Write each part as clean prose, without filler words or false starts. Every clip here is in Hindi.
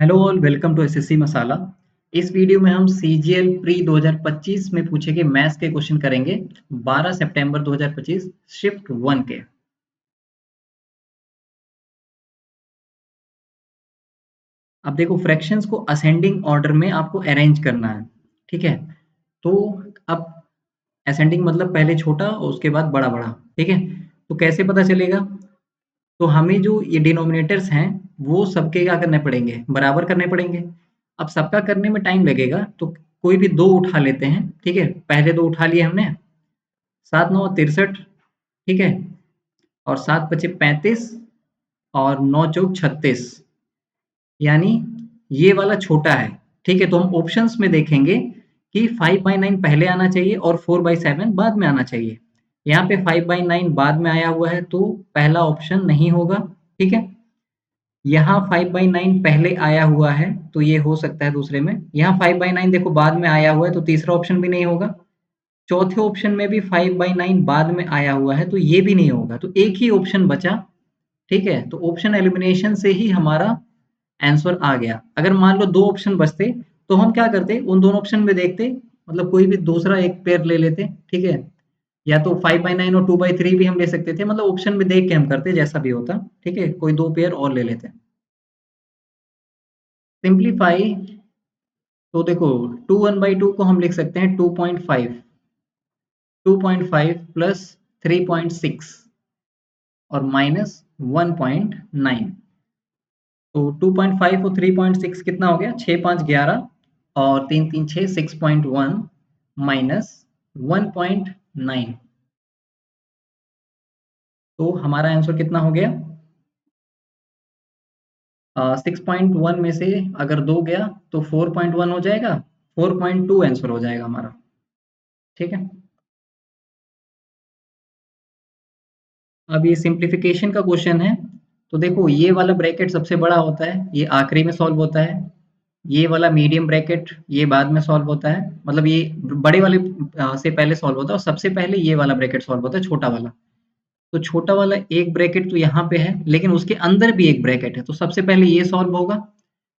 Hello all, welcome to SSC masala. इस वीडियो में हम सीजीएल प्री 2025 में पूछे गए मैथ्स के क्वेश्चन करेंगे 12 सितंबर 2025 शिफ्ट 1 के। अब देखो, फ्रैक्शंस को असेंडिंग ऑर्डर में आपको अरेंज करना है। ठीक है, तो अब असेंडिंग मतलब पहले छोटा और उसके बाद बड़ा बड़ा। ठीक है, तो कैसे पता चलेगा? तो हमें जो ये डिनोमिनेटर्स हैं वो सबके क्या करने पड़ेंगे, बराबर करने पड़ेंगे। अब सबका करने में टाइम लगेगा, तो कोई भी दो उठा लेते हैं। ठीक है, पहले दो उठा लिए हमने, 7 9 63। ठीक है, और 7 5 35 और 9 4 36, यानी ये वाला छोटा है। ठीक है, तो हम ऑप्शंस में देखेंगे कि 5/9 पहले आना चाहिए और 4/7 बाद में आना चाहिए। यहाँ पे 5/9 बाद में आया हुआ है तो पहला ऑप्शन नहीं होगा। ठीक है, यहाँ 5/9 पहले आया हुआ है तो ये हो सकता है दूसरे में। यहाँ 5/9 देखो बाद में आया हुआ है तो तीसरा ऑप्शन भी नहीं होगा। चौथे ऑप्शन में भी 5/9 बाद में आया हुआ है तो ये भी नहीं होगा, तो एक ही ऑप्शन बचा। ठीक है, तो ऑप्शन एलिमिनेशन से ही हमारा आंसर आ गया। अगर मान लो दो ऑप्शन बचते तो हम क्या करते, उन दोनों ऑप्शन में देखते, मतलब कोई भी दूसरा एक पेयर ले लेते। ठीक है, या तो 5/9 और 2/3 भी हम ले सकते थे, मतलब ऑप्शन में देख के हम करते जैसा भी होता। ठीक है, कोई दो पेयर और ले लेते। सिंप्लीफाई, तो देखो 2 1/2 को हम लिख सकते हैं 2.5, 2.5 प्लस 3.6 और माइनस 1.9। तो 2.5 और 3.6 कितना हो गया, 6 5 11 और 3 3 6 6.1 माइनस 1.9। तो हमारा आंसर कितना हो गया? 6.1 में से अगर दो गया तो 4.1 हो जाएगा, 4.2 आंसर हो जाएगा हमारा। ठीक है, अब ये सिंप्लीफिकेशन का क्वेश्चन है। तो देखो, ये वाला ब्रैकेट सबसे बड़ा होता है, ये आखिरी में सॉल्व होता है। ये वाला मीडियम ब्रैकेट ये बाद में सॉल्व होता है, मतलब ये बड़े वाले से पहले सॉल्व होता है और सबसे पहले ये वाला ब्रैकेट सॉल्व होता है, छोटा वाला। तो छोटा वाला एक ब्रैकेट तो यहाँ पे है, लेकिन उसके अंदर भी एक ब्रैकेट है, तो सबसे पहले ये सॉल्व होगा।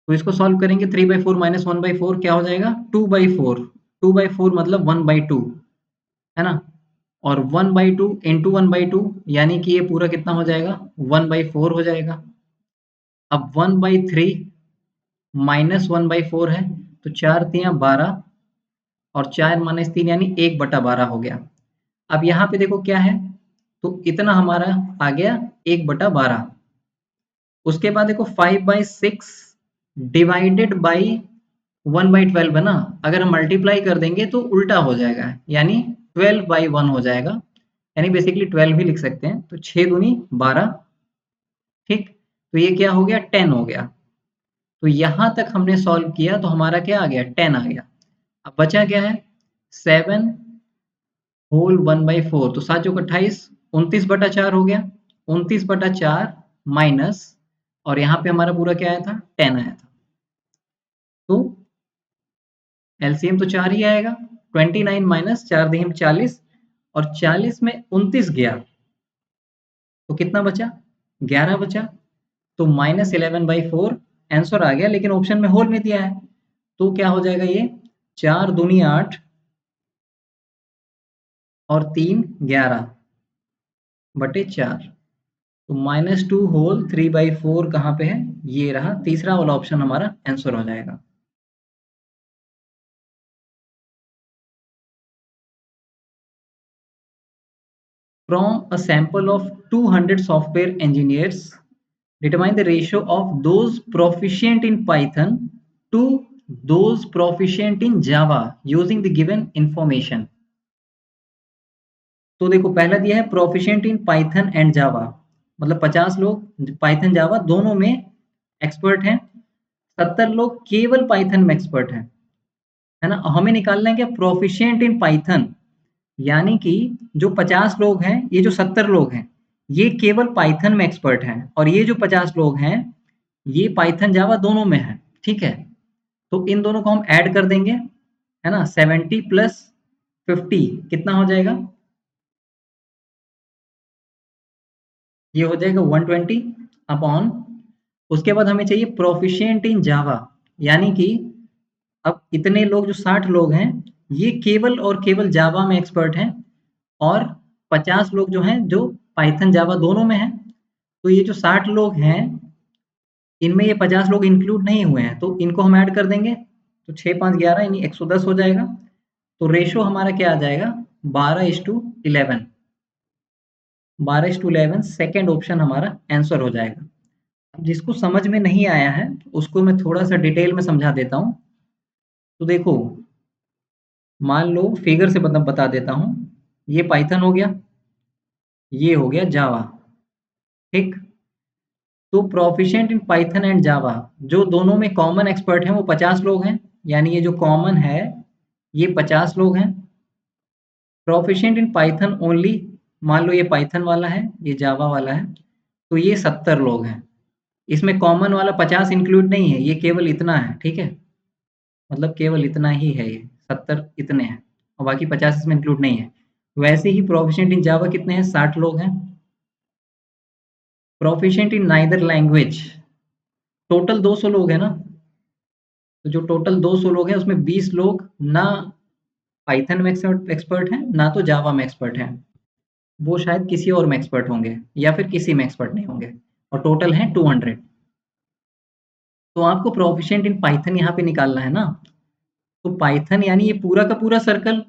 तो इसको सॉल्व करेंगे, 3/4 माइनस 1/4 क्या हो जाएगा, 2/4। 2/4 मतलब 1/2, है ना। और 1/2 इंटू 1/2 यानी कि ये पूरा कितना हो जाएगा, 1/4 हो जाएगा। अब 1/3 माइनस 1/4 है, तो 4 3 12 और 4 - 3 यानी 1/12 हो गया। अब यहाँ पे देखो क्या है, तो इतना हमारा आ गया 1/12। उसके बाद देखो 5/6 डिवाइडेड बाई 1/12 है ना। अगर हम मल्टीप्लाई कर देंगे तो उल्टा हो जाएगा, यानी 12/1 हो जाएगा, यानी बेसिकली 12 भी लिख सकते हैं। तो 6 दूनी 12। ठीक, तो ये क्या हो गया, 10 हो गया। तो यहां तक हमने सॉल्व किया तो हमारा क्या आ गया, 10 आ गया। अब बचा क्या है, 7 होल 1/4, तो 7 चौक 28, 29/4 हो गया। 29/4 माइनस, और यहाँ पे हमारा पूरा क्या आया था, 10 आया था। तो एलसीएम तो 4 ही आएगा। 29 माइनस 4 दिए 40, और 40 में 29 गया तो कितना बचा, 11 बचा। तो -11/4 आंसर आ गया, लेकिन ऑप्शन में होल में दिया है। तो क्या हो जाएगा ये, 4 दूनी 8 और 3 11/4। तो -2 होल 3/4 कहाँ पे है, ये रहा, तीसरा वाला ऑप्शन हमारा आंसर हो जाएगा। From a sample of 200 software engineers, determine the ratio of those proficient in Python to those proficient in Java using the given information. तो देखो, पहला दिया है प्रोफिशिएंट इन पाइथन एंड जावा, मतलब 50 लोग पाइथन जावा दोनों में एक्सपर्ट हैं, 70 लोग केवल पाइथन में एक्सपर्ट हैं, है ना। हमें निकालना है क्या, प्रोफिशिएंट इन पाइथन, यानी कि जो 50 लोग हैं, ये जो 70 लोग हैं, ये केवल पाइथन में एक्सपर्ट हैं, और ये जो 50 लोग हैं ये पाइथन जावा दोनों में है। ठीक है, तो इन दोनों को हम ऐड कर देंगे, है ना। 70 प्लस 50 कितना हो जाएगा, ये हो जाएगा 120 अपॉन, उसके बाद हमें चाहिए प्रोफिशिएंट इन जावा, यानी कि अब इतने लोग जो 60 लोग हैं, ये केवल और केवल जावा में एक्सपर्ट हैं, और 50 लोग जो हैं जो पाइथन जावा दोनों में हैं। तो ये जो 60 लोग हैं, इनमें ये 50 लोग इंक्लूड नहीं हुए हैं, तो इनको हम ऐड कर देंगे। तो 6 5 11 यानी 110 हो जाएगा। तो रेशो हमारा क्या आ जाएगा, 12:11। 12:11 सेकेंड ऑप्शन हमारा आंसर हो जाएगा। अब जिसको समझ में नहीं आया है उसको मैं थोड़ा सा डिटेल में समझा देता हूँ। तो देखो, मान लो फिगर से बता देता हूँ। ये पाइथन हो गया, ये हो गया जावा, ठीक। तो प्रोफिशिएंट इन पाइथन एंड जावा, जो दोनों में कॉमन एक्सपर्ट हैं वो 50 लोग हैं, यानी ये जो कॉमन है ये 50 लोग हैं। प्रोफिशिएंट इन पाइथन ओनली, मान लो ये पाइथन वाला है, ये जावा वाला है, तो ये 70 लोग हैं। इसमें कॉमन वाला 50 इंक्लूड नहीं है, ये केवल इतना है, ठीक है। मतलब केवल इतना ही है, ये 70 इतने हैं, और बाकी 50 इसमें इंक्लूड नहीं है। वैसे ही प्रोफिशिएंट इन जावा कितने हैं, 60 लोग हैं। प्रोफिशिएंट इन नाइदर लैंग्वेज, टोटल 200 लोग हैं ना। तो जो टोटल 200 लोग हैं उसमें 20 लोग ना पाइथन में एक्सपर्ट हैं, ना तो जावा में एक्सपर्ट हैं। वो शायद किसी और में एक्सपर्ट होंगे, या फिर किसी में एक्सपर्ट नहीं होंगे, और टोटल हैं 200। तो आपको प्रोफिशिएंट इन पाइथन यहाँ पे निकालना है ना। तो पाइथन यानी ये पूरा का पूरा सर्कल,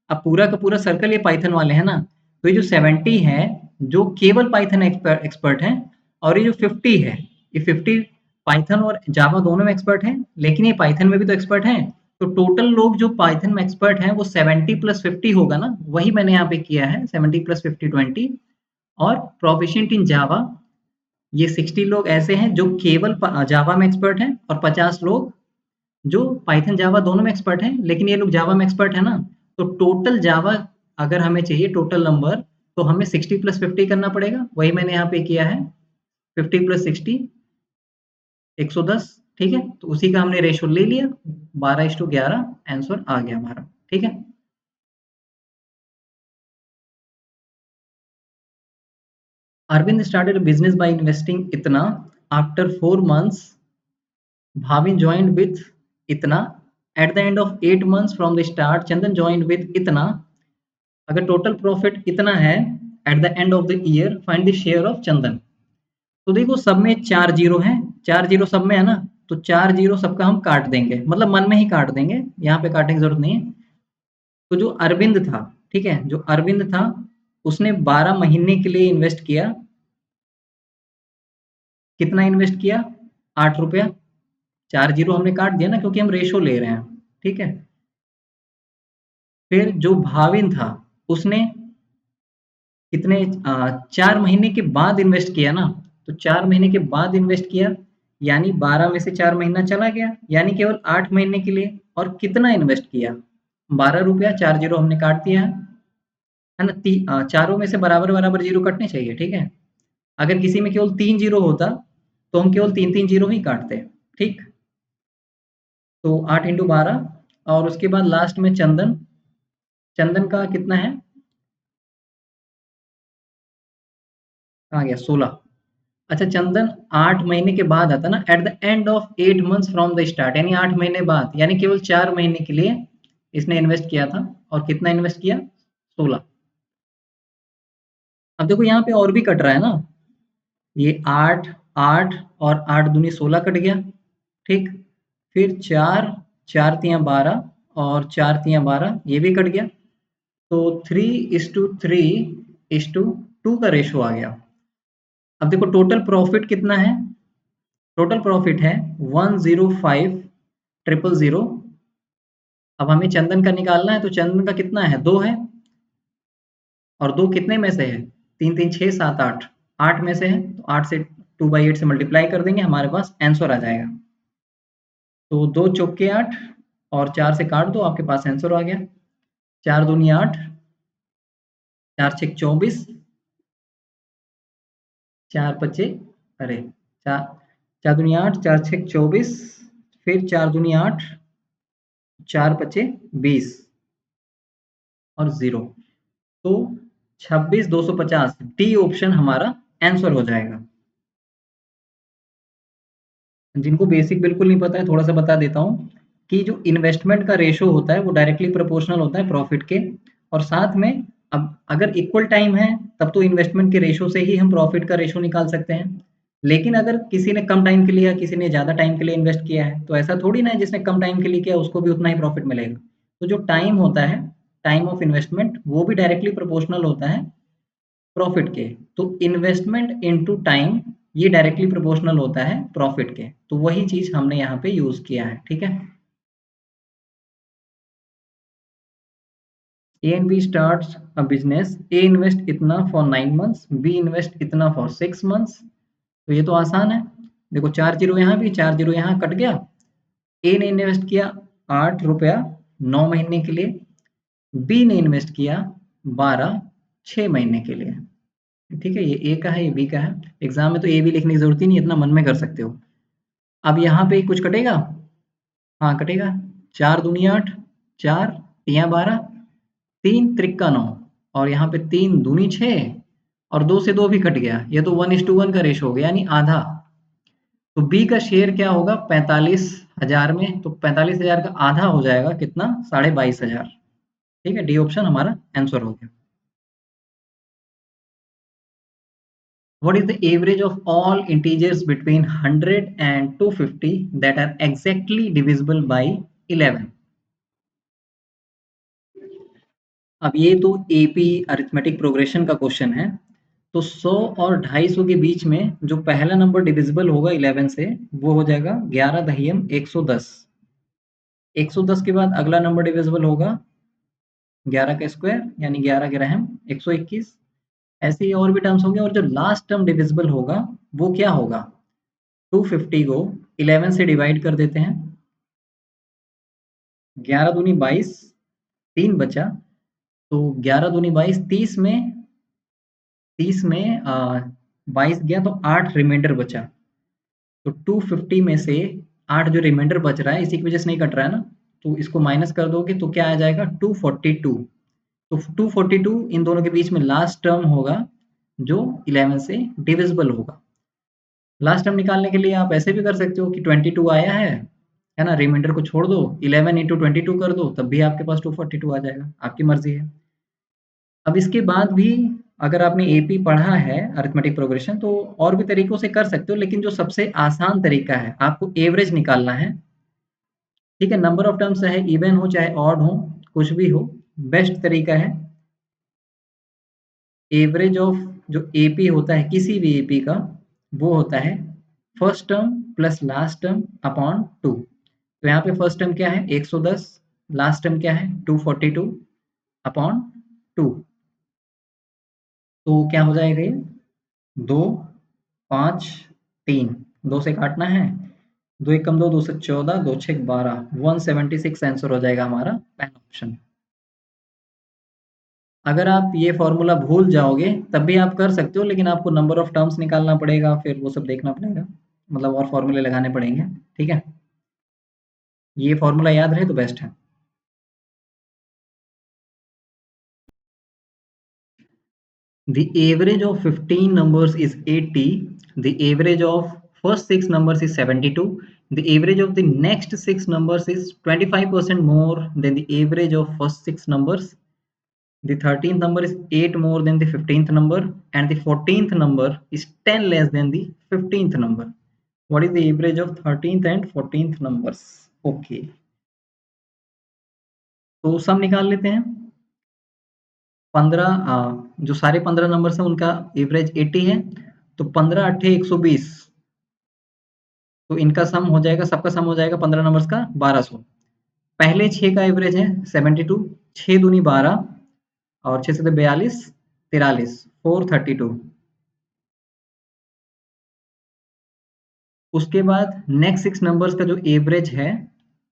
अब पूरा का पूरा सर्कल ये पाइथन वाले हैं ना। तो ये जो 70 है जो केवल पाइथन एक्सपर्ट हैं, और ये जो 50 है, ये 50 पाइथन और जावा दोनों में एक्सपर्ट हैं, लेकिन ये पाइथन में भी तो एक्सपर्ट हैं। तो टोटल लोग जो पाइथन में एक्सपर्ट हैं वो 70 प्लस 50 होगा ना, वही मैंने यहाँ पे किया है, 70 प्लस 50 20। और प्रोफिशिएंट इन जावा, ये 60 लोग ऐसे हैं जो केवल जावा में एक्सपर्ट हैं, और 50 लोग जो पाइथन जावा दोनों में एक्सपर्ट हैं, लेकिन ये लोग जावा में एक्सपर्ट है ना। तो टोटल जावा अगर हमें चाहिए टोटल नंबर, तो हमें 60 प्लस 50 करना पड़ेगा, वही मैंने यहाँ पे किया है। 50 प्लस 60 110, ठीक है। तो उसी का हमने रेशो ले लिया, 12:11 आंसर आ गया हमारा, ठीक है। Arvind started business by investing इतना, after 4 months Bhavin joined with इतना, at the end of 8 months from the start Chandan joined with इतना। अगर टोटल प्रॉफिट इतना है at the end of the year, find the share of Chandan. तो देखो सब में 4 जीरो हैं, 4 जीरो सब में है ना। तो 4 जीरो सबका हम काट देंगे, मतलब मन में ही काट देंगे, यहाँ पे काटने की जरूरत नहीं है। तो जो अरविंद था, ठीक है, जो अरविंद था उसने 12 महीने के लिए इन्वेस्ट किया। कितना इन्वेस्ट किया, 8 रुपया। 4 जीरो हमने काट दिया ना, क्योंकि हम रेशो ले रहे हैं, ठीक है। फिर जो भाविन था उसने कितने 4 महीने के बाद इन्वेस्ट किया ना। तो 4 महीने के बाद इन्वेस्ट किया, यानी 12 में से 4 महीना चला गया, यानी केवल 8 महीने के लिए। और कितना इन्वेस्ट किया, 12 रुपया, 4 जीरो हमने काट दिया है ना। चारों में से बराबर बराबर जीरो कटने चाहिए, ठीक है। अगर किसी में केवल 3 जीरो होता तो हम केवल 3 3 जीरो ही काटते, ठीक। तो 8 × 12, और उसके बाद लास्ट में चंदन, चंदन का कितना है, कहाँ गया, 16। अच्छा, चंदन 8 महीने के बाद आता ना, eight the end of 8 months from the start, यानी 8 महीने बाद, यानी केवल 4 महीने के लिए इसने इन्वेस्ट किया था। और कितना इन्वेस्ट किया, 16। अब देखो यहाँ पे और भी कट रहा है ना, ये 8 8 और 8 दूनी 16 कट गया, ठीक। फिर 4 4 तियाँ 12 और 4 तियाँ 12 ये भी कट गया। तो 3:3:2 का रेशो आ गया। अब देखो टोटल प्रॉफिट कितना है, टोटल प्रॉफिट है 105,000। अब हमें चंदन का निकालना है, तो चंदन का कितना है, 2 है। और 2 कितने में से है, 3 3 6 7 8, 8 में से है। तो 8 से 2/8 से मल्टीप्लाई कर देंगे, हमारे पास आंसर आ जाएगा। तो 2 चौके 8 और 4 से काट दो, आपके पास आंसर आ गया। 4 दूनी 8, 4 छक 24, 4 पचे, अरे 4 4 दूनी 8, 4 छक 24, फिर 4 दूनी 8, 4 पचे 20 और 0। तो 26,250 डी ऑप्शन हमारा आंसर हो जाएगा। जिनको बेसिक बिल्कुल नहीं पता है थोड़ा सा बता देता हूँ कि जो इन्वेस्टमेंट का रेशो होता है वो डायरेक्टली प्रोपोर्शनल होता है प्रॉफिट के, और साथ में अब अगर इक्वल टाइम है तब तो इन्वेस्टमेंट के रेशो से ही हम प्रॉफिट का रेशो निकाल सकते हैं। लेकिन अगर किसी ने कम टाइम के लिए या किसी ने ज़्यादा टाइम के लिए इन्वेस्ट किया है तो ऐसा थोड़ी ना है जिसने कम टाइम के लिए किया उसको भी उतना ही प्रॉफिट मिलेगा। तो जो टाइम होता है, टाइम ऑफ इन्वेस्टमेंट, वो भी डायरेक्टली प्रोपोर्शनल होता है प्रॉफिट के। तो इन्वेस्टमेंट इनटू टाइम ये डायरेक्टली प्रोपोर्शनल होता है प्रॉफिट के। तो वही चीज हमने यहाँ पे यूज किया है। ठीक है। A and B starts a business, A invest इतना फॉर 9 मंथ्स, बी इन्वेस्ट इतना फॉर 6 मंथ्स। तो ये तो आसान है। देखो 4 जीरो यहाँ भी, 4 जीरो यहाँ कट गया। ए ने इन्वेस्ट किया 8 रुपया 9 महीने के लिए, बी ने इन्वेस्ट किया 12 6 महीने के लिए। ठीक है, ये ए का है, ये बी का है। एग्जाम में तो ए बी लिखने की जरूरत ही नहीं है, इतना मन में कर सकते हो। अब यहाँ पे कुछ कटेगा? हाँ कटेगा। 4 दूनी 8, 4 तियाँ 12, 3 त्रिक्का 9, और यहाँ पे 3 दूनी 6, और 2 से 2 भी कट गया। ये तो 1:1 का रेशो हो गया, यानी आधा। तो बी का शेयर क्या होगा 45,000 में, तो 45,000 का आधा हो जाएगा कितना, 22,500। ठीक है, डी ऑप्शन हमारा आंसर हो गया। What is the average of all integers between 100 and 250 that are exactly divisible by 11? अब ये तो एपी अरिथमेटिक प्रोग्रेशन का क्वेश्चन है। तो 100 और 250 के बीच में जो पहला नंबर डिविजिबल होगा 11 से वो हो जाएगा 11 दहियम 110। 110 के बाद अगला नंबर डिविजिबल होगा 11 का स्क्वायर यानी 11 के रहम 121। ऐसे ही और भी टर्म्स होंगे, और जो लास्ट टर्म डिविजिबल होगा वो क्या होगा, 250 को 11 से डिवाइड कर देते हैं। 11 दूनी 22, 3 बचा। तो 11 दूनी 22, 30 में 22 गया तो 8 रिमाइंडर बचा। तो 250 में से 8 जो रिमाइंडर बच रहा है, इसी की वजह से नहीं कट रहा है ना, तो इसको माइनस कर दोगे तो क्या आ जाएगा 242। तो 242 इन दोनों के बीच में लास्ट टर्म होगा जो 11 से डिविजिबल होगा। लास्ट टर्म निकालने के लिए आप ऐसे भी कर सकते हो कि 22 आया है ना, रिमाइंडर को छोड़ दो, 11 इंटू 22 कर दो, तब भी आपके पास 242 आ जाएगा। आपकी मर्जी है। अब इसके बाद भी अगर आपने एपी पढ़ा है अरिथमेटिक प्रोग्रेशन तो और भी तरीकों से कर सकते हो, लेकिन जो सबसे आसान तरीका है आपको एवरेज निकालना है। ठीक है, नंबर ऑफ टर्म्स चाहे इवन हो चाहे ऑड हो, कुछ भी हो, बेस्ट तरीका है एवरेज ऑफ जो एपी होता है किसी भी एपी का, वो होता है first term plus last term upon 2। तो यहाँ पे फर्स्ट टर्म क्या है 110, लास्ट टर्म क्या है 242 अपॉन 2। तो क्या हो जाएगा ये 2 5 3, 2 से काटना है, 2 एकम 2, 2 से 14, 2 छः 12, 176 आंसर हो जाएगा हमारा पहला ऑप्शन। अगर आप ये फॉर्मूला भूल जाओगे तब भी आप कर सकते हो, लेकिन आपको नंबर ऑफ टर्म्स निकालना पड़ेगा, फिर वो सब देखना पड़ेगा, मतलब और फॉर्मूले लगाने पड़ेंगे। ठीक है, ये फॉर्मूला याद रहे तो बेस्ट है। The average of 15 numbers is 80. The average of first 6 numbers is 72. The average of the next 6 numbers is 25% more than the average of first 6 numbers. The 13th number is 8 more than the 15th number, and the 14th number is 10 less than the 15th number. What is the average of 13th and 14th numbers? Okay. तो सम निकाल लेते हैं। 15 जो सारे 15 नंबर्स हैं उनका एवरेज 80 है, तो 15 अट्ठे 120, तो इनका सम हो जाएगा, सबका सम हो जाएगा 15 नंबर्स का 1200। पहले 6 का एवरेज है 72, 6 दूनी 12 और 6 से 42, 43, 432। उसके बाद नेक्स्ट 6 नंबर्स का जो एवरेज है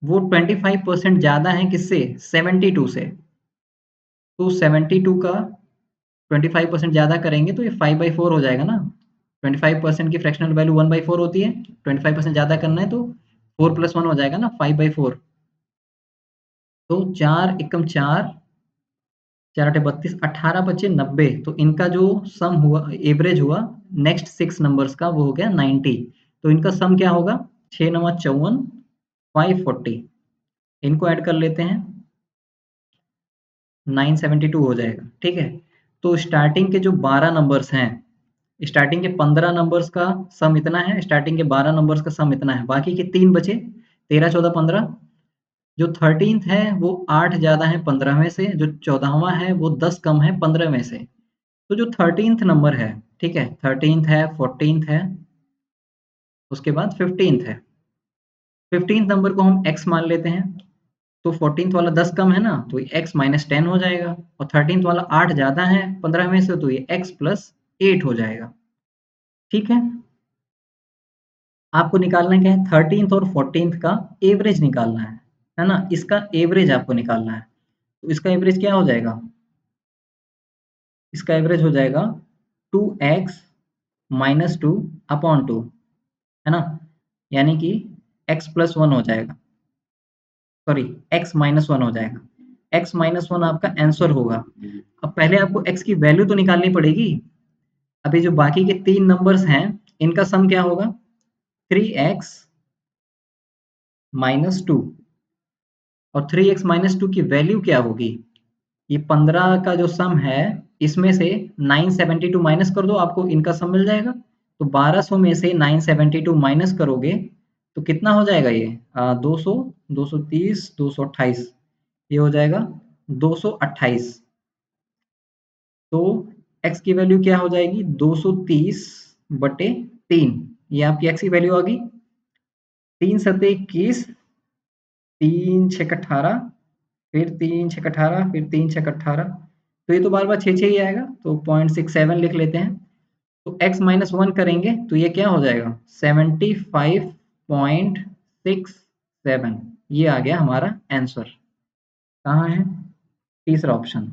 वो 25% ज़्यादा है किससे, 72 से। तो 72 का 25% ज़्यादा करेंगे तो ये 5/4 हो जाएगा ना। 25% की फ्रैक्शनल वैल्यू 1/4 होती है, 25% ज़्यादा करना है तो 4 + 1 हो जाएगा ना 5/4। तो 4 एकम 4, 4 अठे 32, 18 बचे 90। तो इनका जो सम हुआ, एवरेज हुआ नेक्स्ट 6 नंबर्स का, वो हो गया 90। तो इनका सम क्या होगा 6 नमा 54, 540, इनको ऐड कर लेते हैं, 972 हो जाएगा। ठीक है, तो स्टार्टिंग के जो 12 नंबर्स हैं, स्टार्टिंग के 15 नंबर्स का सम इतना है, स्टार्टिंग के 12 नंबर्स का सम इतना है, बाकी के 3 बचे, 13, 14, 15। जो 13th है वो 8 ज़्यादा है 15 में से, जो 14वां है वो 10 कम है 15 में से। तो जो 13th नंबर है, ठीक है, 13th है, 14th है, उसके बाद 15th है। 15th नंबर को हम x मान लेते हैं, तो 14th वाला 10 कम है ना, तो ये x माइनस 10 हो जाएगा, और 13th वाला 8 ज़्यादा है 15 में से, तो ये x प्लस 8 हो जाएगा। ठीक है, आपको निकालना क्या है, 13th और 14th का एवरेज निकालना है ना, इसका एवरेज आपको निकालना है। तो इसका एवरेज क्या हो जाएगा, इसका एवरेज हो जाएगा 2x माइनस 2 अपॉन 2, है ना, यानी कि x प्लस 1 हो जाएगा, सॉरी x माइनस 1 हो जाएगा। x माइनस 1 आपका आंसर होगा। अब पहले आपको x की वैल्यू तो निकालनी पड़ेगी। अभी जो बाकी के 3 नंबर्स हैं, इनका सम क्या होगा, 3x माइनस 2, और 3x माइनस 2 की वैल्यू क्या होगी, ये 15 का जो सम है, इसमें से 972 माइनस कर दो, आपको इनका सम मिल जाएगा। तो 1200 में से 972 माइनस करोगे तो कितना हो जाएगा, ये 200, 230, 228, ये हो जाएगा 228। तो x की वैल्यू क्या हो जाएगी, 230 बटे 3, ये आपकी x की वैल्यू आ गई। 3 सत्ते 21, 3 छक 18, फिर 3 छक 18, फिर 3 छक 18, तो ये तो बार बार 6 ही आएगा, तो 0.67 लिख लेते हैं। तो x माइनस 1 करेंगे तो ये क्या हो जाएगा, 75.67, ये आ गया हमारा आंसर। कहाँ है, तीसरा option.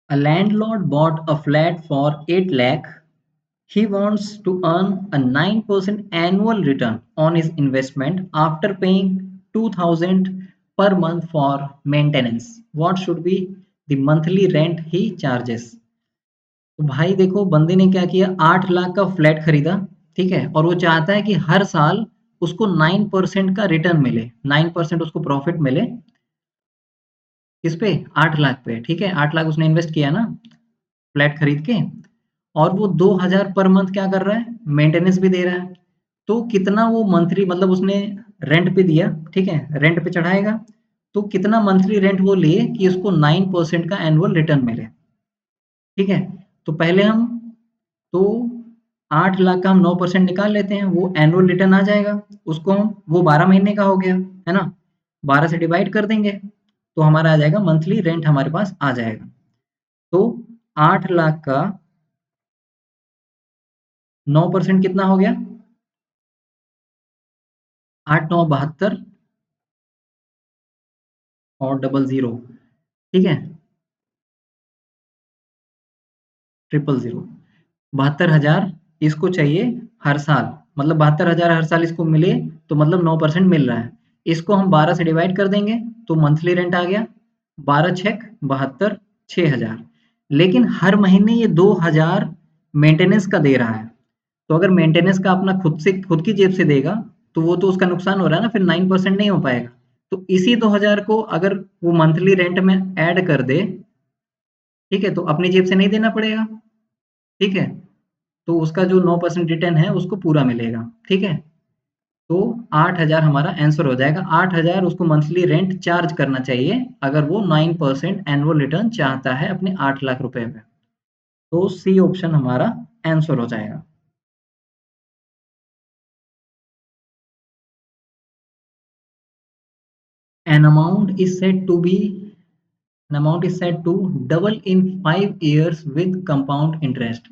A landlord bought a flat for 8 lakh. He wants to earn a 9% annual return on his investment after paying 2000 per month for maintenance. What should be the monthly rent he charges? तो भाई देखो, बंदे ने क्या किया, 8 लाख का फ्लैट खरीदा, ठीक है, और वो चाहता है कि हर साल उसको 9% का रिटर्न मिले, 9% उसको प्रॉफिट मिले। किस पे, 8 लाख पे, ठीक है, 8 लाख उसने इन्वेस्ट किया ना फ्लैट खरीद के, और वो 2000 पर मंथ क्या कर रहा है, मेंटेनेंस भी दे रहा है। तो कितना वो मंथली, मतलब उसने रेंट पे दिया, ठीक है, रेंट पे चढ़ाएगा, तो कितना मंथली रेंट वो लिए कि उसको 9% का एनुअल रिटर्न मिले। ठीक है, तो पहले हम, तो 8 लाख का हम 9% निकाल लेते हैं, वो एनुअल रिटर्न आ जाएगा, उसको हम, वो 12 महीने का हो गया, है ना, 12 से डिवाइड कर देंगे, तो हमारा आ जाएगा मंथली रेंट, हमारे पास आ जाएगा। तो 8 लाख का 9% कितना हो गया, 8 9 72, और डबल जीरो, ठीक है, 000, 72,000 इसको चाहिए हर साल, मतलब 72,000 हर साल इसको मिले, तो मतलब 9% मिल रहा है। इसको हम 12 से डिवाइड कर देंगे, तो मंथली रेंट आ गया 12 छक 72, 6,000। लेकिन हर महीने ये 2,000 मेंटेनेंस का दे रहा है, तो अगर मेंटेनेंस का अपना खुद से, खुद की जेब से देगा, तो वो तो उसका नुकसान हो रहा है ना, फिर 9% नहीं हो पाएगा। तो इसी 2,000 को अगर वो मंथली रेंट में ऐड कर दे, ठीक है, तो अपनी जेब से नहीं देना पड़ेगा, ठीक है, तो उसका जो 9% रिटर्न है उसको पूरा मिलेगा। ठीक है, तो 8,000 हमारा आंसर हो जाएगा, 8,000 उसको मंथली रेंट चार्ज करना चाहिए अगर वो 9% एनुअल रिटर्न चाहता है अपने 8 लाख रुपए में। तो सी ऑप्शन हमारा आंसर हो जाएगा। An amount is said to be an amount is said to double in 5 years with compound interest.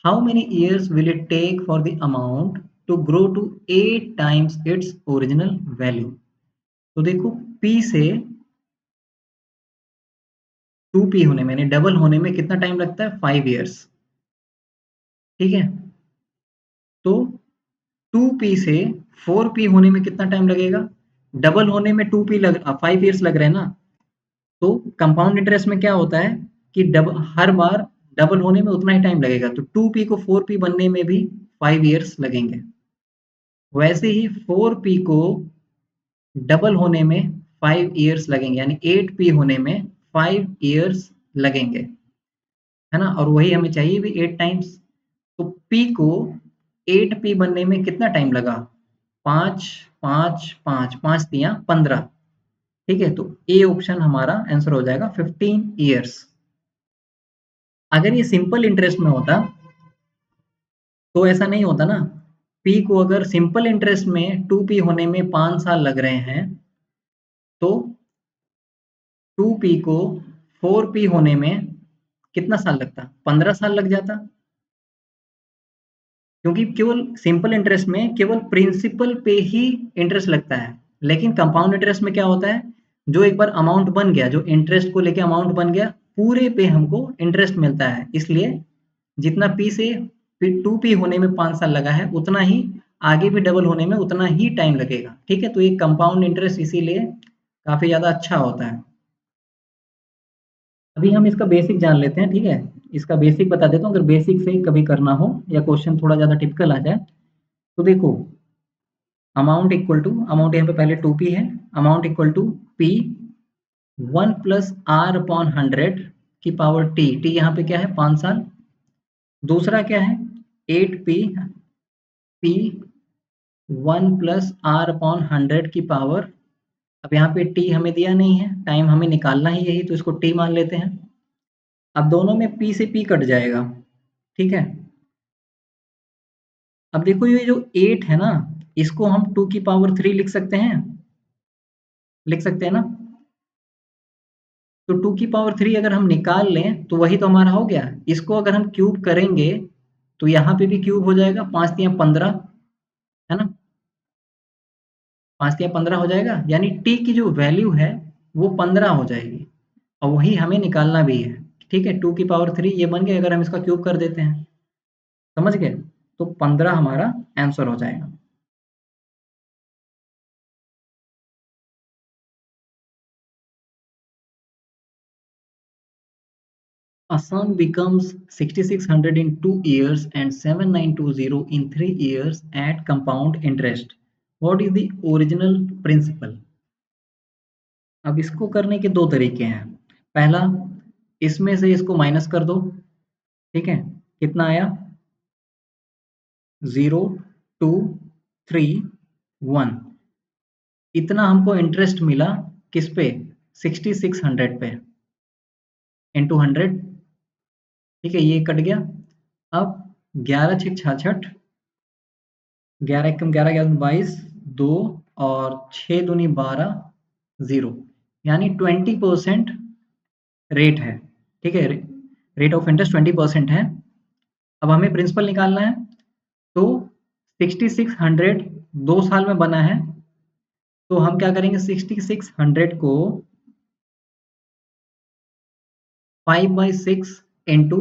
How many years will it take for the amount to grow to 8 times its original value? तो देखो, P से 2P होने में, यानी डबल होने में कितना टाइम लगता है, 5 years। ठीक है, तो 2P से 4P होने में कितना टाइम लगेगा, डबल होने में 5 years लग रहे हैं ना। तो कंपाउंड इंटरेस्ट में क्या होता है, कि हर बार डबल होने में उतना ही टाइम लगेगा, तो 2p को 4p बनने में भी 5 इयर्स लगेंगे। वैसे ही 4p को डबल होने में 5 इयर्स लगेंगे, यानी 8p होने में 5 इयर्स लगेंगे, है ना। और वही हमें चाहिए भी 8 टाइम्स, तो p को 8p बनने में कितना टाइम लगा? 5 5 5 5 तियां 15, ठीक है। तो ए ऑप्शन हमारा आंसर हो जाएगा 15 इयर्स। अगर ये सिंपल इंटरेस्ट में होता तो ऐसा नहीं होता ना। पी को अगर सिंपल इंटरेस्ट में 2p होने में 5 साल लग रहे हैं, तो 2p को 4p होने में कितना साल लगता? 15 साल लग जाता, क्योंकि केवल सिंपल इंटरेस्ट में केवल प्रिंसिपल पे ही इंटरेस्ट लगता है। लेकिन कंपाउंड इंटरेस्ट में क्या होता है, जो एक बार अमाउंट बन गया, जो इंटरेस्ट को लेके अमाउंट बन गया, पूरे पे हमको इंटरेस्ट मिलता है। इसलिए जितना पी से 2p होने में 5 साल लगा है, उतना ही आगे भी डबल होने में उतना ही टाइम लगेगा, ठीक है। तो ये कंपाउंड इंटरेस्ट इसीलिए काफी ज्यादा अच्छा होता है। अभी हम इसका बेसिक जान लेते हैं, ठीक है। इसका बेसिक बता देता हूँ, अगर बेसिक से कभी करना हो या क्वेश्चन थोड़ा ज्यादा टिपिकल आ जाए, तो देखो, अमाउंट इक्वल टू, अमाउंट यहाँ पे पहले 2p है, amount equal to p 1 plus R upon 100 की पावर t, t यहाँ पे क्या है? 5 साल। दूसरा क्या है? 8p p 1 plus R upon 100 की पावर, अब यहाँ पे t हमें दिया नहीं है, टाइम हमें निकालना ही यही, तो इसको t मान लेते हैं। अब दोनों में p से p कट जाएगा, ठीक है। अब देखो ये जो 8 है ना, इसको हम 2 की पावर 3 लिख सकते हैं, लिख सकते हैं ना। तो 2 की पावर 3 अगर हम निकाल लें तो वही तो हमारा हो गया। इसको अगर हम क्यूब करेंगे तो यहाँ पे भी क्यूब हो जाएगा, 5 तियां 15, है ना। 5 तियां 15 हो जाएगा, यानी t की जो वैल्यू है वो 15 हो जाएगी, और वही हमें निकालना भी है, ठीक है। 2 की पावर 3 ये बन गया, अगर हम इसका क्यूब कर देते हैं, समझ गए, तो 15 हमारा आंसर हो जाएगा। A son becomes 6600 in 2 years and 7920 in 3 years at compound interest. What is the original principle? अब इसको करने के दो तरीके हैं। पहला, इसमें से इसको माइनस कर दो, ठीक है। कितना आया? 0 2 3 1, इतना हमको इंटरेस्ट मिला किस पे? 6600 पे, इंटू 100, ठीक है। ये कट गया। अब 11 छः 66, 11 एकम 11, 11 22, 2 और 6 दूनी 12, 0, यानी 20% रेट है, ठीक है। रेट ऑफ इंटरेस्ट 20% है। अब हमें प्रिंसिपल निकालना है, तो 6600 2 साल में बना है, तो हम क्या करेंगे? 6600 को 5/6 इंटू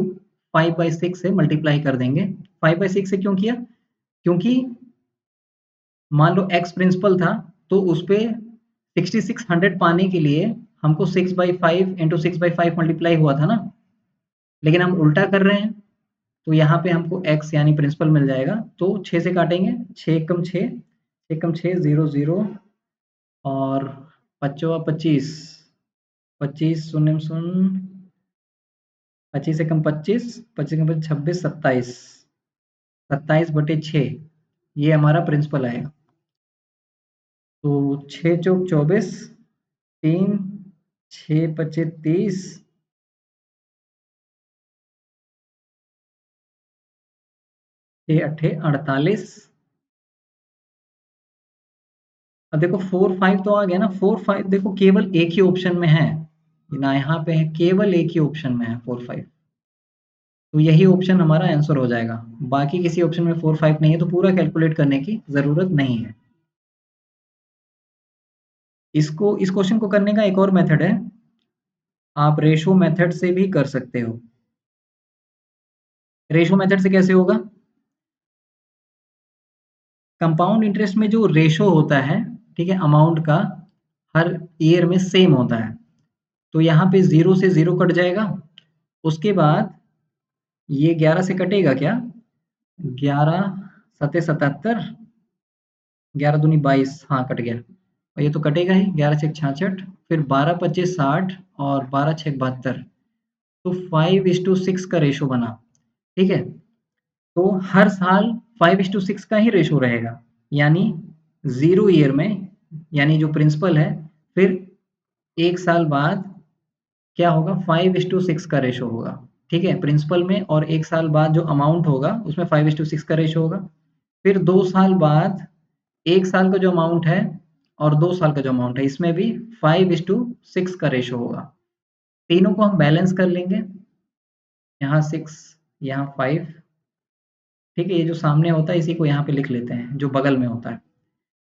5/6 से मल्टीप्लाई कर देंगे। 5/6 से क्यों किया? क्योंकि मान लो x प्रिंसिपल था, तो उस पे 6600 पाने के लिए हमको 6/5 इंटू 6/5 मल्टीप्लाई हुआ था ना, लेकिन हम उल्टा कर रहे हैं, तो यहाँ पे हमको x यानी प्रिंसिपल मिल जाएगा। तो 6 से काटेंगे, 6 एकम 6, 6 एकम 6, 0 0, और 25 25 शून्य शून्य, 25 एकम 25, 25 एकम 25, 26 27, 27/6 ये हमारा प्रिंसिपल आएगा। तो 6 चौक 24, 3 6 25 30, 6 8 48। अब देखो 4 5 तो आ गया ना, 4 5 देखो केवल एक ही ऑप्शन में है ना, यहाँ पे है केवल एक ही ऑप्शन में है 4 5, तो यही ऑप्शन हमारा आंसर हो जाएगा। बाकी किसी ऑप्शन में 4 5 नहीं है, तो पूरा कैलकुलेट करने की जरूरत नहीं है। इसको, इस क्वेश्चन को करने का एक और मेथड है, आप रेशो मेथड से भी कर सकते हो। रेशो मेथड से कैसे होगा? कंपाउंड इंटरेस्ट में जो रेशो होता है, ठीक है, अमाउंट का हर ईयर में सेम होता है, तो यहाँ पे 0 से 0 कट जाएगा, उसके बाद ये 11 से कटेगा क्या? 11 सते 77, 11 दूनी 22, हाँ कट गया। और ये तो कटेगा ही, 11 छक 66, फिर 12 पच्चीस 60 और 12 छक 72। तो 5:6 का रेशो बना। ठीक है, तो हर साल 5:6 का ही रेशो रहेगा, यानी 0 ईयर में, यानी जो प्रिंसिपल है, फिर 1 साल बाद क्या होगा, 5:6 का रेशो होगा। ठीक है, प्रिंसिपल में, और 1 साल बाद जो अमाउंट होगा उसमें 5:6 का रेशो होगा। फिर 2 साल बाद 1 साल का जो अमाउंट है और 2 साल का जो अमाउंट है, इसमें भी 5:6 का रेशो होगा। तीनों को हम बैलेंस कर लेंगे, यहाँ 6, यहाँ 5। ठीक है, ये जो सामने होता है इसी को यहाँ पे लिख लेते हैं, जो बगल में होता है।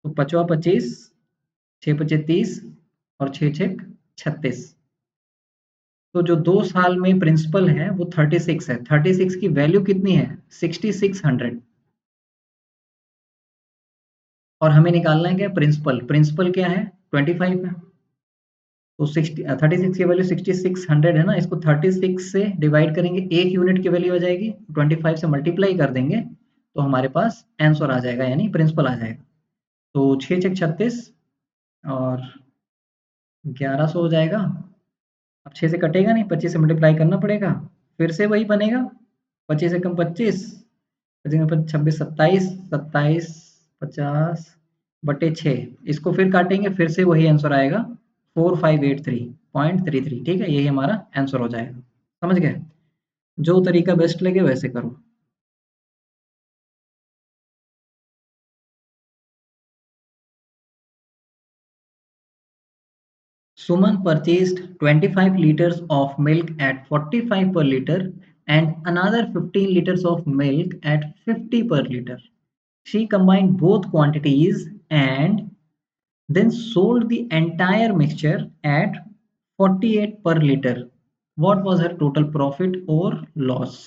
तो 5 25, 6 25 30 और 6 6 36। तो जो 2 साल में प्रिंसिपल है वो 36 है। 36 की वैल्यू कितनी है? 6600। और हमें निकालना है क्या? प्रिंसिपल। प्रिंसिपल क्या है? 25 है। तो 36 की वैल्यू 6600 है ना, इसको 36 से डिवाइड करेंगे, 1 यूनिट की वैल्यू आ जाएगी, 25 से मल्टीप्लाई कर देंगे तो हमारे पास आंसर आ जाएगा, यानी प्रिंसिपल आ जाएगा। तो 6 छक 36 और 1100 हो जाएगा। अब 6 से कटेगा नहीं, 25 से मल्टीप्लाई करना पड़ेगा, फिर से वही बनेगा, 25 से कम 25, 26 27, 27 50/6, इसको फिर काटेंगे, फिर से वही आंसर आएगा, 4583.33। ठीक है, यही हमारा आंसर हो जाएगा। समझ गए? जो तरीका बेस्ट लगे वैसे करो। Suman purchased 25 liters of milk at 45 per liter and another 15 liters of milk at 50 per liter. She combined both quantities and then sold the entire mixture at 48 per liter. What was her total profit or loss?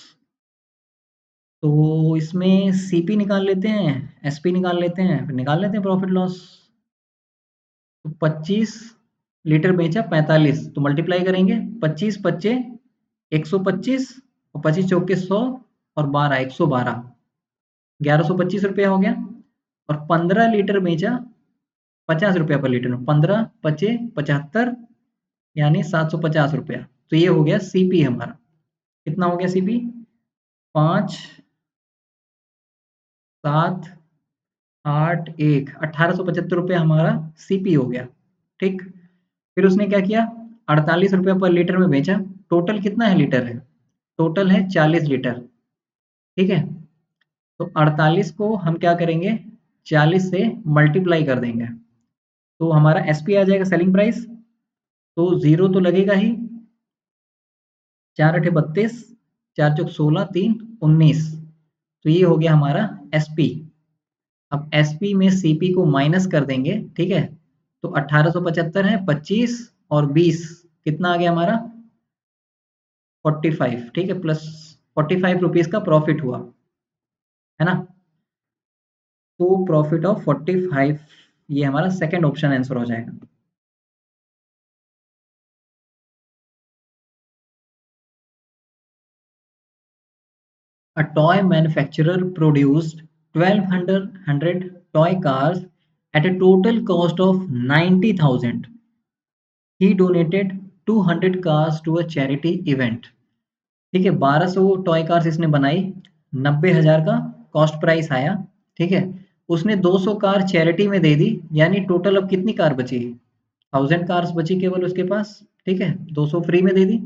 तो इसमें सीपी निकाल लेते हैं, एसपी निकाल लेते हैं, फिर निकाल लेते हैं प्रॉफिट लॉस। तो 25 लीटर बेचा 45, तो मल्टीप्लाई करेंगे, 25 पच्चे 125 और 25 चौके 100 और 12 112, 1125 रुपया हो गया। और 15 लीटर बेचा 50 रुपया पर लीटर में, 15 पचे 75, यानी 750 रुपया। तो ये हो गया सीपी हमारा। कितना हो गया सीपी? 5 7 8 1 1875 रुपया हमारा सीपी हो गया। ठीक, फिर उसने क्या किया, 48 रुपया पर लीटर में बेचा। टोटल कितना है लीटर है? टोटल है 40 लीटर। ठीक है, तो 48 को हम क्या करेंगे, 40 से मल्टीप्लाई कर देंगे, तो हमारा एसपी आ जाएगा, सेलिंग प्राइस। तो जीरो तो लगेगा ही, 4 8 32, 4 चौक 16, 3 19, तो ये हो गया हमारा एसपी। अब एसपी में सीपी को माइनस कर देंगे। ठीक है, तो 1875 है, 25 और 20 कितना आ गया हमारा? 45। ठीक है, प्लस 45 रुपीज का प्रॉफिट हुआ, है ना। तो प्रॉफिट ऑफ 45, ये हमारा सेकंड ऑप्शन आंसर हो जाएगा। A toy manufacturer produced 1200 toy cars at a total cost of 90,000. He donated 200 cars to a charity event. ठीक है, 1200 टॉय कार्स इसने बनाई, 90,000 का कॉस्ट प्राइस आया। ठीक है, उसने 200 कार चैरिटी में दे दी, यानी टोटल अब कितनी कार बची? 1000 कार्स बची केवल उसके पास। ठीक है, 200 फ्री में दे दी।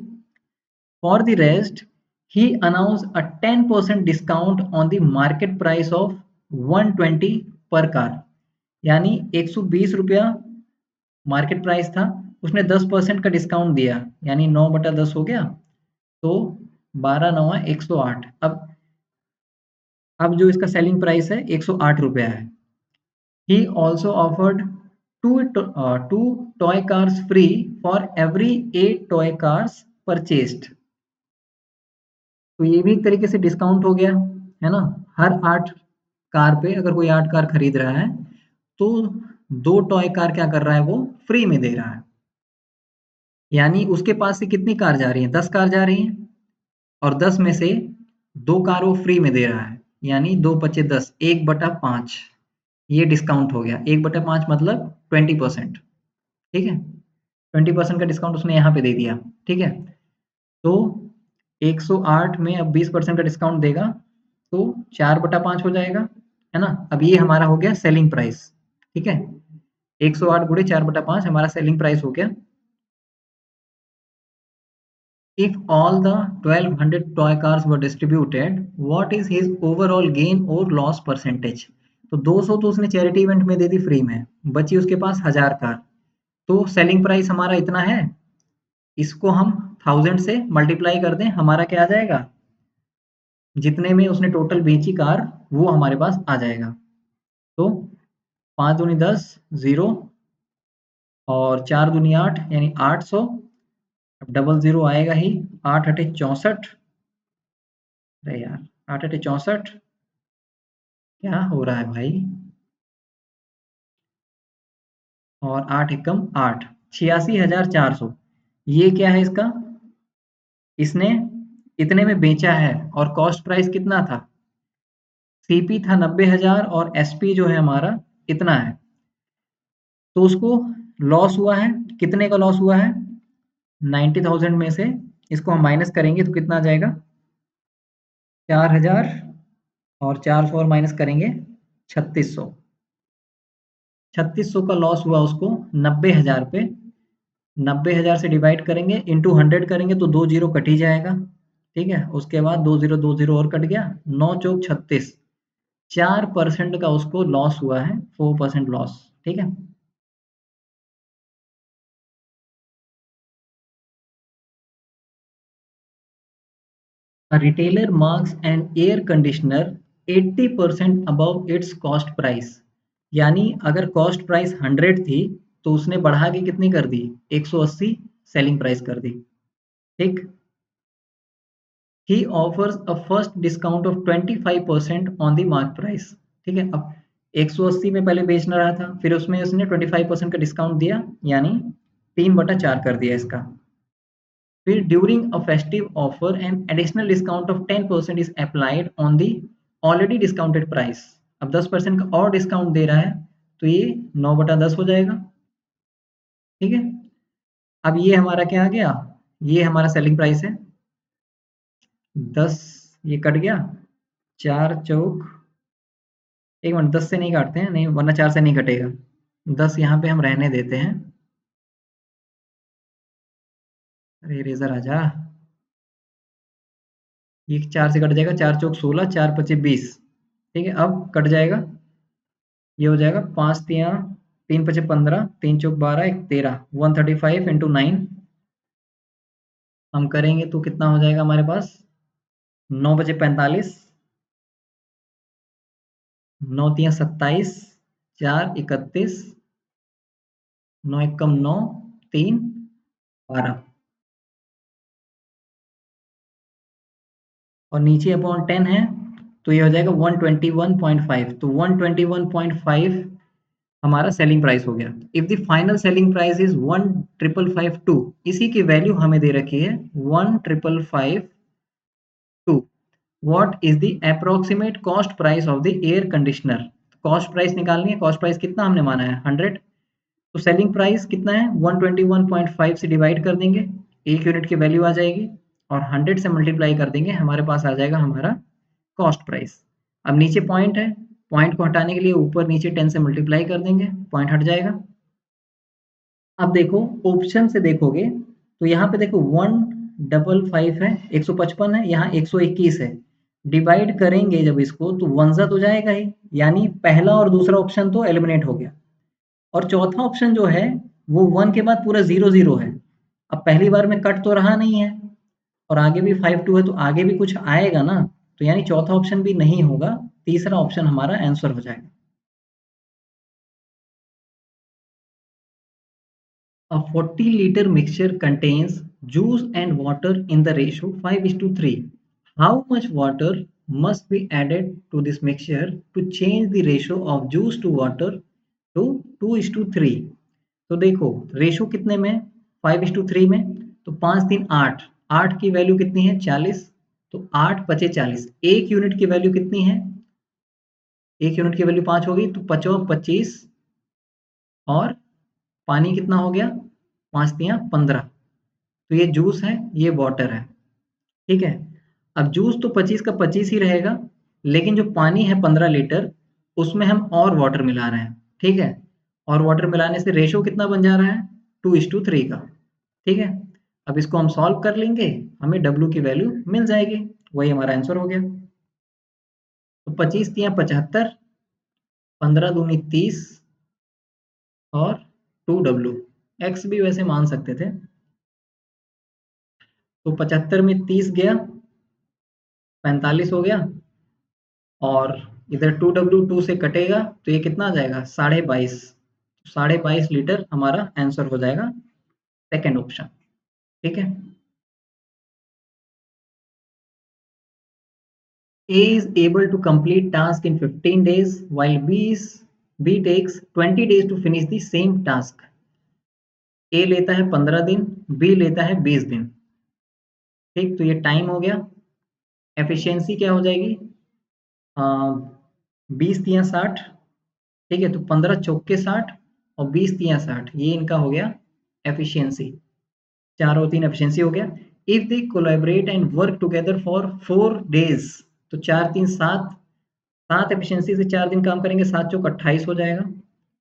For the rest, he announced a 10% discount on the market price of 120 per car, यानी 120 रुपया मार्केट प्राइस था, उसने 10% का डिस्काउंट दिया, यानी 9/10 हो गया, तो 12 9 108। अब जो इसका सेलिंग प्राइस है 108 रुपया है। He also offered two toy cars free for every 8 toy cars purchased. तो ये भी एक तरीके से डिस्काउंट हो गया, है ना। हर 8 कार पे अगर कोई 8 कार खरीद रहा है तो 2 टॉय कार क्या कर रहा है, वो फ्री में दे रहा है। यानी उसके पास से कितनी कार जा रही है? 10 कार जा रही हैं। और 10 में से 2 कार वो फ्री में दे रहा है, यानी 2 पचे 10, 1/5 ये डिस्काउंट हो गया। 1/5 मतलब 20%, ठीक है। 20% का डिस्काउंट उसने यहाँ पे दे दिया, ठीक है। तो 108 में अब 20% का डिस्काउंट देगा तो 4/5 हो जाएगा, है ना। अब ये हमारा हो गया सेलिंग प्राइस, ठीक है। 108 गुणे 4/5 हमारा सेलिंग प्राइस हो गया। If all the 1200 toy cars were distributed, what is his overall gain or loss percentage? तो 200 तो उसने चैरिटी इवेंट में दे दी फ्री में, बची उसके पास 1000 कार, तो सेलिंग प्राइस हमारा इतना है। इसको हम 1000 से मल्टीप्लाई कर दें, हमारा क्या आ जाएगा, जितने में उसने टोटल बेची कार वो हमारे पास आ जाएगा। तो 5 दूनी 10 0 और 4 दूनी 8 यानी 800। अब डबल जीरो आएगा ही, 8 अठे 64। अरे यार 8 अठे 64, क्या हो रहा है भाई। और 8 एकम 8, 86,400। ये क्या है इसका, इसने इतने में बेचा है और कॉस्ट प्राइस कितना था, सीपी था 90,000 और एसपी जो है हमारा इतना है। तो उसको लॉस हुआ है, कितने का लॉस हुआ है, 90,000 में से इसको हम माइनस करेंगे तो कितना आ जाएगा, 4,000 और 400 और माइनस करेंगे 3600। 3600 का लॉस हुआ उसको 90,000 पे। 90,000 से डिवाइड करेंगे इंटू 100 करेंगे तो 2 जीरो कट ही जाएगा, ठीक है। उसके बाद 2 जीरो और कट गया, 9 चौक 36, 4% का उसको लॉस हुआ है, 4% लॉस, ठीक है। A retailer marks an air conditioner 80% above its cost price, यानी अगर कॉस्ट प्राइस 100 थी तो उसने बढ़ा के कितनी कर दी, 180 सेलिंग प्राइस कर दी, ठीक। He offers a first discount of 25% on the mark price, ठीक है। अब 180 में पहले बेचना रहा था, फिर उसमें उसने 25% का डिस्काउंट दिया, यानी 3/4 कर दिया इसका। फिर during a festive offer an additional discount of 10% is applied on the already discounted price. अब 10% का और डिस्काउंट दे रहा है तो ये 9/10 हो जाएगा, ठीक है। अब ये हमारा क्या आ गया, ये हमारा सेलिंग प्राइस है। 10 ये कट गया, 4 चौक, एक मिनट 10 से नहीं काटते हैं, नहीं वरना 4 से नहीं कटेगा। 10 यहाँ पे हम रहने देते हैं। अरे रेजर आजा, ये 4 से कट जाएगा, 4 चौक 16, 4 पचे 20, ठीक है। अब कट जाएगा, ये हो जाएगा 5 तिया 3 पचे 15, 3 चौक 12, 1 13, 135 इंटू 9 हम करेंगे तो कितना हो जाएगा हमारे पास, 9 बजे 45, 9 तिया 27, 4 31, 9 एकम 9, 3 12 और नीचे अपॉन 10 है तो ये हो जाएगा 121.5। तो 121.5 हमारा सेलिंग प्राइस हो गया। If the final selling price is 1,552, इसी की वैल्यू हमें दे रखी है 1,552, what is the approximate cost price of the air conditioner. Cost price निकालनी है, कॉस्ट प्राइस कितना हमने माना है 100, तो सेलिंग प्राइस कितना है 121.5 से डिवाइड कर देंगे, एक यूनिट की वैल्यू आ जाएगी और 100 से मल्टीप्लाई कर देंगे, हमारे पास आ जाएगा हमारा कॉस्ट प्राइस। अब नीचे पॉइंट है, पॉइंट को हटाने के लिए ऊपर नीचे 10 से मल्टीप्लाई कर देंगे, पॉइंट हट जाएगा। अब देखो ऑप्शन से देखोगे तो यहाँ पे देखो 155 है, 155 है, यहाँ 121 है। डिवाइड करेंगे जब इसको तो वनजा तो जाएगा ही, यानी पहला और दूसरा ऑप्शन तो एलिमिनेट हो गया। और चौथा ऑप्शन जो है वो 1 के बाद पूरा 0 0 है। अब पहली बार में कट तो रहा नहीं है और आगे भी 52 है तो आगे भी कुछ आएगा ना, तो यानी चौथा ऑप्शन भी नहीं होगा, तीसरा ऑप्शन हमारा आंसर हो जाएगा। A 40-liter mixture contains juice and water in the ratio 5:3. How much water must be added to this mixture to change the ratio of juice to water to 2:3? तो देखो रेशो कितने में, 5:3 में, तो 5 3 8, 8 की वैल्यू कितनी है 40, तो 8 पचे 40, 1 यूनिट की वैल्यू कितनी है? 1 यूनिट की वैल्यू 5 हो गई, तो 5 25 और पानी कितना हो गया? 5 तियां 15। तो ये जूस है, ये वाटर है, ठीक है। अब जूस तो 25 का 25 ही रहेगा, लेकिन जो पानी है 15 लीटर, उसमें हम और वाटर मिला रहे हैं, ठीक है। और वाटर मिलाने से रेशो कितना बन जा रहा है? 2:3 का, ठीक है। अब इसको हम सॉल्व कर लेंगे, हमें W की वैल्यू मिल जाएगी, वही हमारा आंसर हो गया। तो 25 तियां 75, 15 दूनी 30 और 2W, x भी वैसे मान सकते थे। तो 75 में 30 गया, 45 हो गया, और इधर 2W 2 से कटेगा, तो ये कितना आ जाएगा? 22.5। 22.5 लीटर हमारा आंसर हो जाएगा, सेकेंड ऑप्शन, ठीक है। A is able to complete task in 15 days while B takes 20 days to finish the same task. A लेता है 15 दिन, B लेता है 20 दिन, ठीक। तो ये टाइम हो गया। एफिशिएंसी क्या हो जाएगी? 20 तियां 60, ठीक है। तो 15 चौके 60 और 20 तियां 60, ये इनका हो गया एफिशिएंसी। 4 और 3 एफिशिएंसी हो गया। If they collaborate and work together for 4 days, तो 4 3 7, 7 एफिशिएंसी से 4 दिन काम करेंगे, 7 चौक 28 हो जाएगा,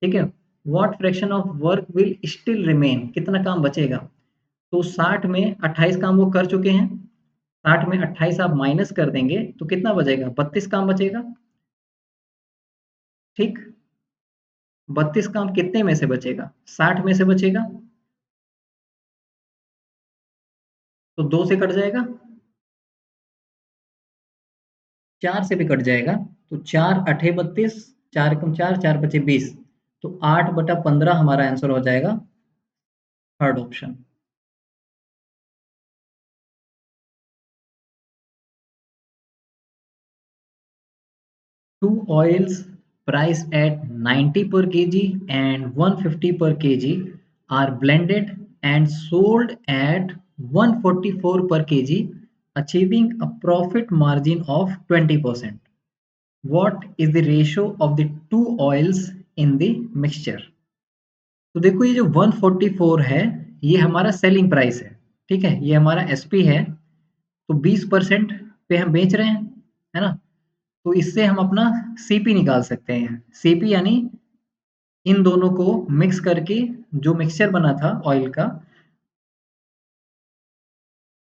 ठीक है। What fraction of work will still remain, कितना काम बचेगा? तो 60 में 28 काम वो कर चुके हैं, 60 में 28 आप माइनस कर देंगे तो कितना बचेगा? 32 काम बचेगा, ठीक। 32 काम कितने में से बचेगा? 60 में से बचेगा, तो 2 से कट जाएगा, 4 से भी कट जाएगा, तो 4 अठे 32, 4 एकम 4, 4 बचे 20, तो 8/15 हमारा आंसर हो जाएगा, third option. Two oils priced at 90 per kg and 150 per kg are blended and sold at 144 per kg, achieving a profit margin of 20%. What is the ratio of the two oils in the mixture? तो देखो ये जो 144 है, ये हमारा सेलिंग प्राइस है, ठीक है। ये हमारा एसपी है, तो 20% पे हम बेच रहे हैं, है ना। तो इससे हम अपना सीपी निकाल सकते हैं। सीपी यानी इन दोनों को मिक्स करके जो मिक्सचर बना था ऑयल का,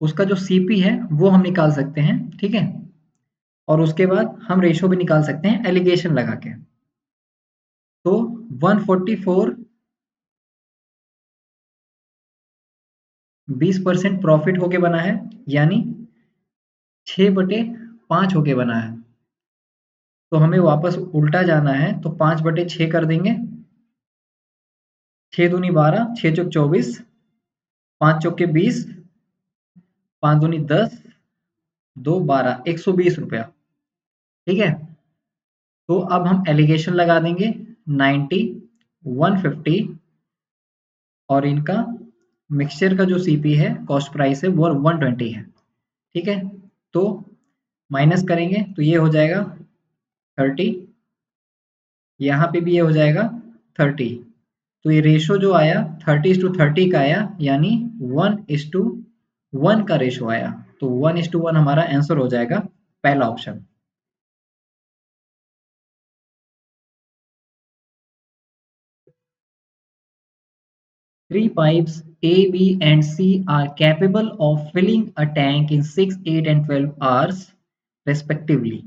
उसका जो सीपी है वो हम निकाल सकते हैं, ठीक है। और उसके बाद हम रेशो भी निकाल सकते हैं एलिगेशन लगा के। तो 144 20% प्रॉफिट होके बना है, यानी 6/5 होके बना है। तो हमें वापस उल्टा जाना है, तो 5/6 कर देंगे, 6 दूनी 12, 6 चौक 24, 5 चौके 20, 5 दूनी 10, 2 12, 120 रुपया, ठीक है। तो अब हम एलिगेशन लगा देंगे 90, 150 और इनका मिक्सचर का जो सीपी है, कॉस्ट प्राइस है, वो 120 है, ठीक है। तो माइनस करेंगे तो ये हो जाएगा 30, यहाँ पे भी ये हो जाएगा 30। तो ये रेशो जो आया 30:30 का आया, यानी 1:1 का रेशो आया। तो 1:1 हमारा आंसर हो जाएगा, पहला option. Three pipes A, B, and C are capable of filling a tank in 6, 8, and 12 hours, respectively.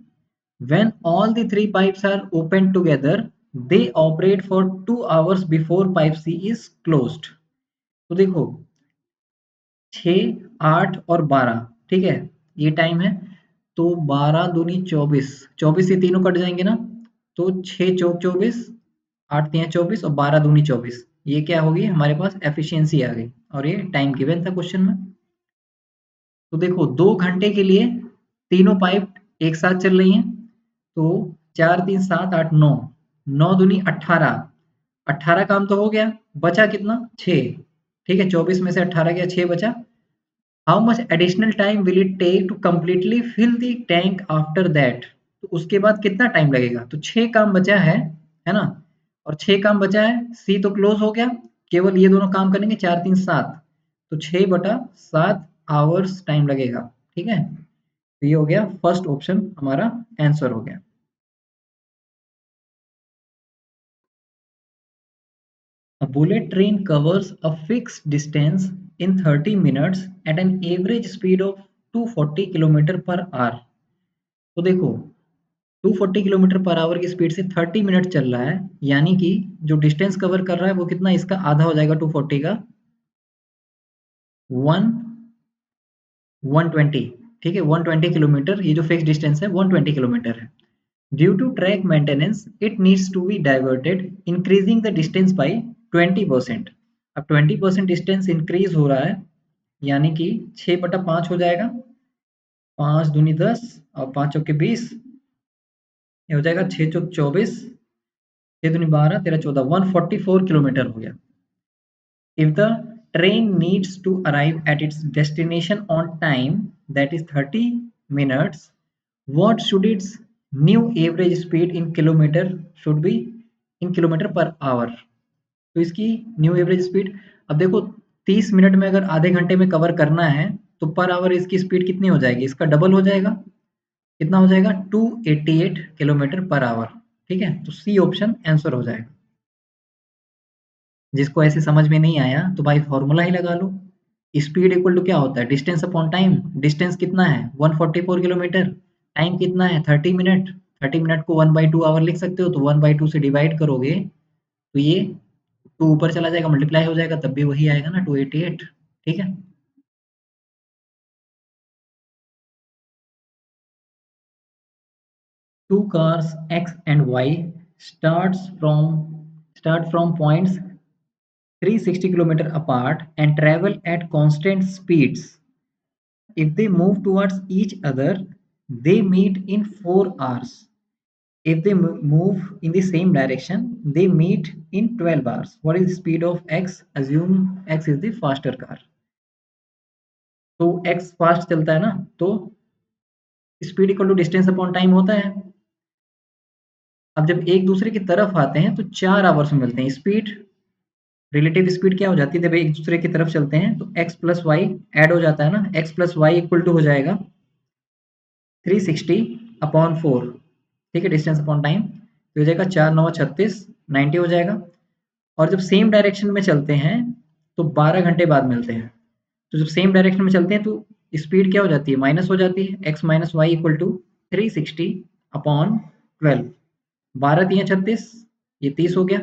When all the three pipes are opened together, they operate for 2 hours before pipe C is closed. तो देखो 6, 8 और 12, ठीक है, ये टाइम है। तो 12 दूनी 24, 24 से तीनों कट जाएंगे ना, तो 6 चौक 24, 8 तियां 24 और 12 दूनी 24, ये क्या होगी? हमारे पास एफिशिएंसी आ गई, और ये टाइम गिवन था क्वेश्चन में। तो देखो 2 घंटे के लिए तीनों पाइप एक साथ चल रही हैं, तो 4 3 7 8 9, 9 दूनी 18, 18 काम तो हो गया, बचा कितना? 6, ठीक है। 24 में से 18 गया, 6 बचा, how much additional time will it take to completely fill the tank after that, तो उसके बाद कितना टाइम लगेगा। तो 6 काम बचा है ना, और 6 काम बचा है, सी तो क्लोज हो गया, केवल ये दोनों काम करेंगे, 4 3 7, तो 6/7 आवर्स टाइम लगेगा। ठीक है, तो ये हो गया फर्स्ट ऑप्शन हमारा आंसर हो गया। A bullet train covers a fixed distance in 30 minutes at an average speed of 240 kilometre per hour. तो देखो 240 किलोमीटर पर आवर की स्पीड से 30 मिनट चल रहा है, यानी कि जो डिस्टेंस कवर कर रहा है वो कितना, इसका आधा हो जाएगा 240 का, 1 120। ठीक है, 120 किलोमीटर, ये जो फिक्स डिस्टेंस है 120 किलोमीटर है। Due to track maintenance it needs to be diverted increasing the distance by 20%। अब 20% डिस्टेंस इंक्रीज हो रहा है, यानी कि 6/5 हो जाएगा, 5 दूनी 10 और 5 चौके 20, ये हो जाएगा 6 चौक 24, 6 दूनी 12, 13 14, 144 किलोमीटर हो गया। If the train needs to arrive at its destination on time, that is 30 minutes, what should its new average speed in kilometer should be in kilometer per hour? तो इसकी न्यू एवरेज स्पीड, अब देखो 30 मिनट में अगर आधे घंटे में कवर करना है तो पर आवर इसकी स्पीड कितनी हो जाएगी, इसका डबल हो जाएगा, कितना हो जाएगा 288 किलोमीटर पर आवर। ठीक है, तो सी ऑप्शन आंसर हो जाएगा। जिसको ऐसे समझ में नहीं आया तो भाई फॉर्मूला ही लगा लो, स्पीड इक्वल टू क्या होता है, डिस्टेंस अपॉन टाइम। डिस्टेंस कितना है 144 किलोमीटर, टाइम कितना है 30 मिनट, 30 मिनट को 1/2 आवर लिख सकते हो, तो 1/2 से डिवाइड करोगे तो ये 2 ऊपर चला जाएगा, मल्टीप्लाई हो जाएगा, तब भी वही आएगा ना 288। ठीक है, two cars x and y starts from start from points 360 kilometer apart and travel at constant speeds. If they move towards each other, they meet in 4 hours. If they move in the same direction, they meet in 12 hours. What is the speed of x? Assume x is the faster car. तो x फास्ट चलता है ना, तो speed equal to distance upon time होता है। अब जब एक दूसरे की तरफ आते हैं तो 4 आवर्स में मिलते हैं। स्पीड, रिलेटिव स्पीड क्या हो जाती है जब एक दूसरे की तरफ चलते हैं, तो x प्लस वाई ऐड हो जाता है ना, x plus Y equal to हो जाएगा 360/4। ठीक है, डिस्टेंस अपॉन टाइम, तो हो जाएगा 4 9 36, 90 हो जाएगा। और जब सेम डायरेक्शन में चलते हैं तो 12 घंटे बाद मिलते हैं। तो जब सेम डायरेक्शन में चलते हैं तो स्पीड क्या हो जाती है, माइनस हो जाती है, x minus y equal to 360/12। 12 3 36, ये 30 हो गया।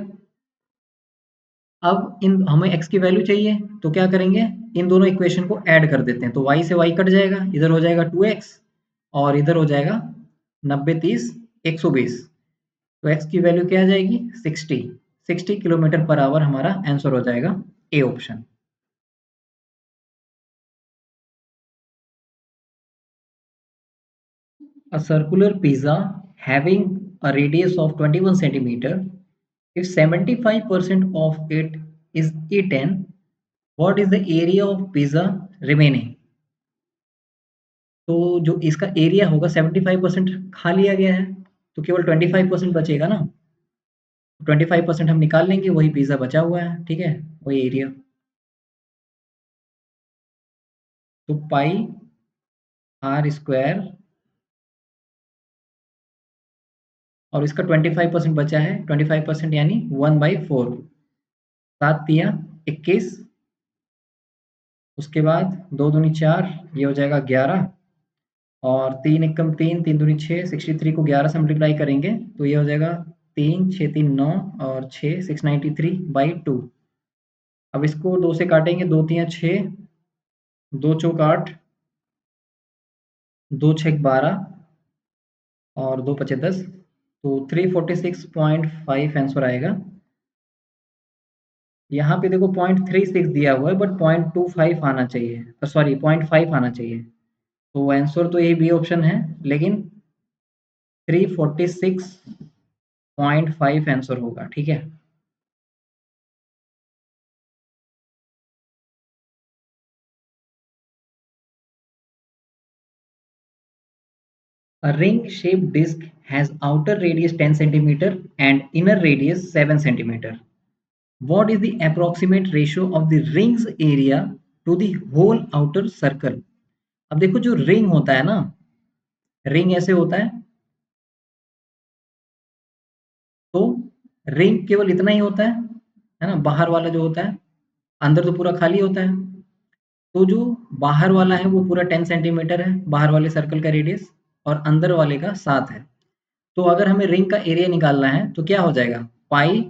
अब इन हमें x की वैल्यू चाहिए, तो क्या करेंगे, इन दोनों इक्वेशन को ऐड कर देते हैं, तो y से y कट जाएगा, इधर हो जाएगा 2x और इधर हो जाएगा 90 30 120, तो x की वैल्यू क्या आ जाएगी 60 किलोमीटर पर आवर हमारा आंसर हो जाएगा, A option. A circular pizza having a radius of 21 centimeter, if 75% of it is eaten, what is the area of pizza remaining? तो जो इसका एरिया होगा 75% खा लिया गया है, तो केवल 25% बचेगा ना, 25% हम निकाल लेंगे, वही पिज़्ज़ा बचा हुआ है। ठीक है, वही एरिया, तो पाई आर स्क्वायर, और इसका 25% बचा है, 25% यानी 1/4, 7 तिया 21, उसके बाद 2 दूनी 4, ये हो जाएगा 11, और 3 एकम 3, 3 दूनी 6, 63 को 11 से मल्टीप्लाई करेंगे तो ये हो जाएगा 3 6 3 9 और 6 693/2। अब इसको 2 से काटेंगे, 2 तिया 6, 2 चौक 8, 2 छक 12 और 2 पचे 10, तो 346.5 आंसर आएगा। यहाँ पे देखो 0.36 दिया हुआ है, बट 0.25 आना चाहिए, सॉरी 0.5 आना चाहिए, तो आंसर तो यही बी ऑप्शन है, लेकिन 346.5 आंसर होगा। ठीक है, A ring-shaped disc has outer radius 10 centimeter and inner radius 7 centimeter. What is the approximate ratio of the ring's area to the whole outer circle? अब देखो जो रिंग होता है ना, रिंग ऐसे होता तो रिंग केवल इतना ही होता है ना, बाहर वाला जो होता है, अंदर तो पूरा खाली होता है। तो जो बाहर वाला है वो पूरा 10 सेंटीमीटर है, बाहर वाले सर्कल का रेडियस, और अंदर वाले का 7 है। तो अगर हमें रिंग का एरिया निकालना है तो क्या हो जाएगा, पाई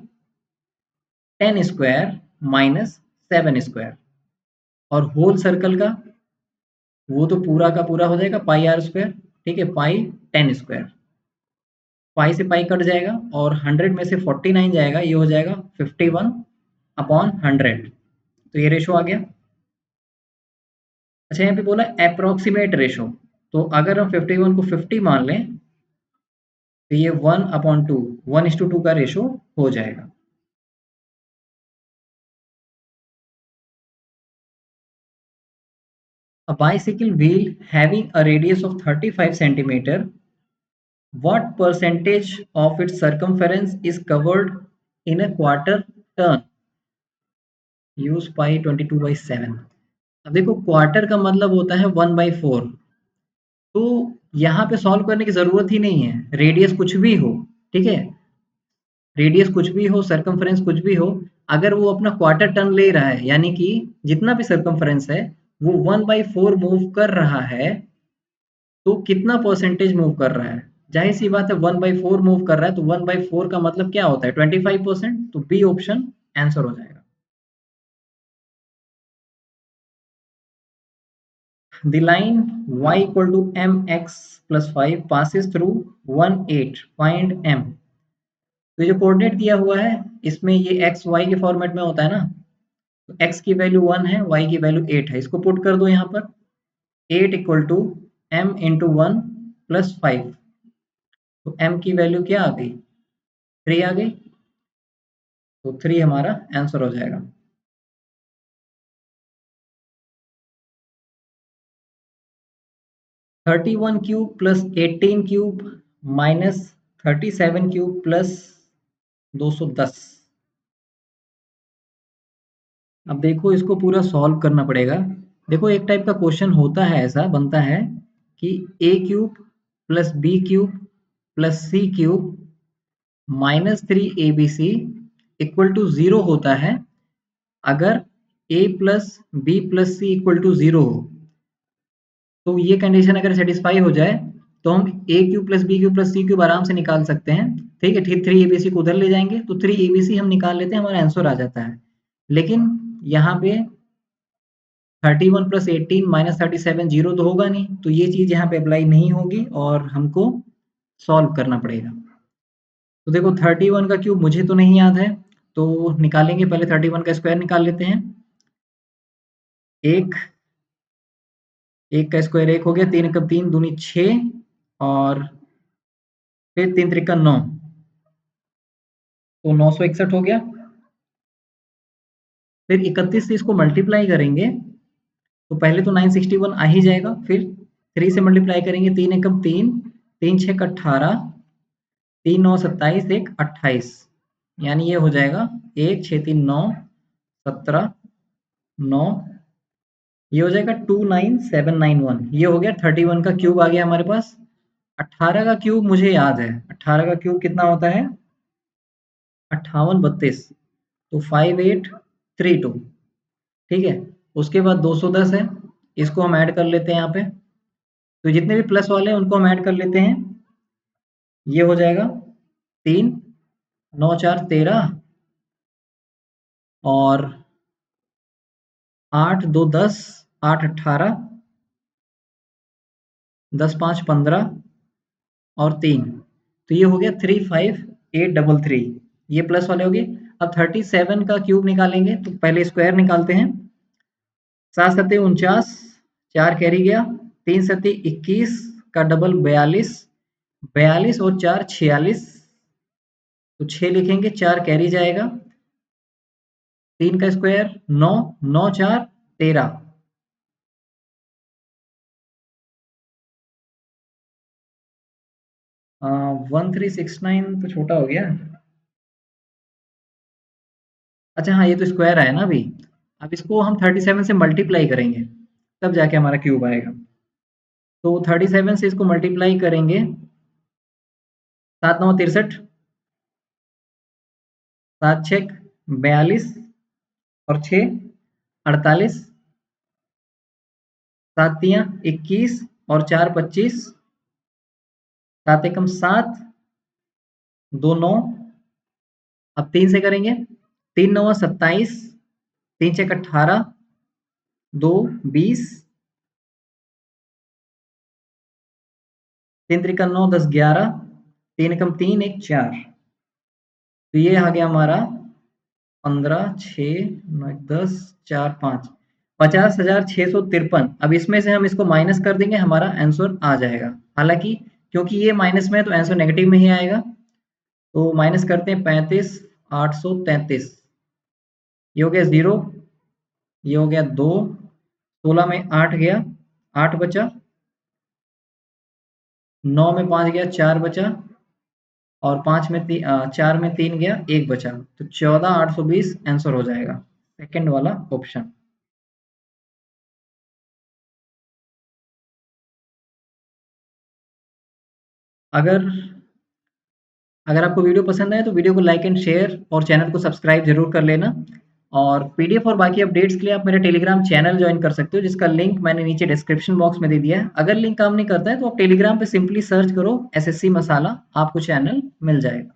10 स्क्वायर माइनस 7 स्क्वायर, और होल सर्कल का वो तो पूरा का पूरा हो जाएगा पाई आर स्क्वायर, ठीक है, पाई 10 स्क्वायर। पाई से पाई कट जाएगा और 100 में से 49 जाएगा, ये हो जाएगा 51/100। तो ये रेशो आ गया। अच्छा, यहाँ पे बोला अप्रोक्सीमेट रेशो, तो अगर हम 51 को 50 मान लें तो ये 1/2, 1:2 का रेशो हो जाएगा। A bicycle wheel having a radius of 35 centimeter, what percentage of its circumference is covered in a quarter turn? Use pi 22/7। अब देखो क्वार्टर का मतलब होता है 1/4, तो यहाँ पे सॉल्व करने की जरूरत ही नहीं है, रेडियस कुछ भी हो, ठीक है, रेडियस कुछ भी हो, सरकमफ्रेंस कुछ भी हो, अगर वो अपना क्वार्टर टर्न ले रहा है, यानी कि जितना भी सरकमफ्रेंस है वो 1/4 मूव कर रहा है, तो कितना परसेंटेज मूव कर रहा है, जाहिर सी बात है 1/4 मूव कर रहा है, तो 1/4 का मतलब क्या होता है, 25%। तो बी ऑप्शन आंसर हो जाएगा। The line y equal to mx plus 5 passes through 1 8, find m। तो जो कोऑर्डिनेट दिया हुआ है इसमें ये x y के फॉर्मेट में होता है ना, तो x की वैल्यू 1 है, y की वैल्यू 8 है, इसको पुट कर दो यहाँ पर, 8 equal to m into 1 plus 5, तो m की वैल्यू क्या आ गई, 3 आ गई, तो 3 हमारा आंसर हो जाएगा। 31 cube plus 18 cube minus 37 cube plus 210। अब देखो इसको पूरा सॉल्व करना पड़ेगा। देखो एक टाइप का क्वेश्चन होता है, ऐसा बनता है कि A cube plus B cube plus C cube minus 3 ABC equal to 0 होता है अगर A plus B plus C equal to 0 हो। तो ये कंडीशन अगर सेटिस्फाई हो जाए तो हम A cube plus B cube plus C cube आराम से निकाल सकते हैं, ठीक है, ठीक, 3 ABC को उधर ले जाएंगे तो 3 ABC हम निकाल लेते हैं, हमारा आंसर आ जाता है। लेकिन यहाँ पे 31 प्लस 18 माइनस 37 जीरो तो होगा नहीं, तो ये चीज यहाँ पे अप्लाई नहीं होगी और हमको सॉल्व करना पड़ेगा। तो देखो 31 का क्यूब मुझे तो नहीं याद है, तो निकालेंगे, पहले 31 का स्क्वायर निकाल लेते हैं। एक एक का स्क्वायर एक हो गया, 3 एकम 3 दूनी 6, और फिर 3 त्रिका 9, तो 961 हो गया। फिर 31 से इसको मल्टीप्लाई करेंगे तो पहले तो 961 आ ही जाएगा, फिर 3 से मल्टीप्लाई करेंगे, 3 एकम 3, 3 छः 18, 3 9 27, 1 28, यानी ये हो जाएगा 1 6 3 9 17 9, ये हो जाएगा 29791। ये हो गया 31 का क्यूब आ गया हमारे पास। 18 का क्यूब मुझे याद है, 18 का क्यूब कितना होता है, 5832, तो 5832, ठीक है। उसके बाद 210 है, इसको हम ऐड कर लेते हैं यहाँ पे, तो जितने भी प्लस वाले हैं उनको हम ऐड कर लेते हैं, ये हो जाएगा 3 9 4 13, और 8 2 10, 8 18, 10 5 15 और 3, तो ये हो गया 35833, ये प्लस वाले हो गए। अब 37 का क्यूब निकालेंगे तो पहले स्क्वायर निकालते हैं, 7 सत्ते 49, 4 कैरी गया, 3 सत्ते 21 का डबल 42, 42 और 4 46, तो 6 लिखेंगे, 4 कैरी जाएगा, 3 का स्क्वायर 9, 9 4 13, 1369 तो छोटा हो गया। अच्छा हाँ, ये तो स्क्वायर आया ना अभी। अब इसको हम 37 से मल्टीप्लाई करेंगे, तब जाके हमारा क्यूब आएगा। तो 37 से इसको मल्टीप्लाई करेंगे, 7 9 63, 7 6 42 और 6 48, 7 3 21 और 4 25, 7 1 7, 2 9। अब 3 से करेंगे, 3 9 27, 3 6 18, 2 20, 3 3 9 10 11, 3 1 3 1 4। तो ये आ गया हमारा 15 6 9 10 4 5, 50,653। अब इसमें से हम इसको माइनस कर देंगे, हमारा आंसर आ जाएगा। हालांकि क्योंकि ये माइनस में है तो आंसर नेगेटिव में ही आएगा। तो माइनस करते हैं, 35,833, ये हो गया 0, ये हो गया 2, 16 में 8 गया, 8 बचा, 9 में 5 गया, 4 बचा, और 4 में 3 गया, 1 बचा। तो 14,820 आंसर हो जाएगा, सेकंड वाला ऑप्शन। अगर अगर आपको वीडियो पसंद आए तो वीडियो को लाइक एंड शेयर और चैनल को सब्सक्राइब जरूर कर लेना। और पीडीएफ और बाकी अपडेट्स के लिए आप मेरा टेलीग्राम चैनल ज्वाइन कर सकते हो, जिसका लिंक मैंने नीचे डिस्क्रिप्शन बॉक्स में दे दिया है। अगर लिंक काम नहीं करता है तो आप टेलीग्राम पे सिंपली सर्च करो एसएससी मसाला, आपको चैनल मिल जाएगा।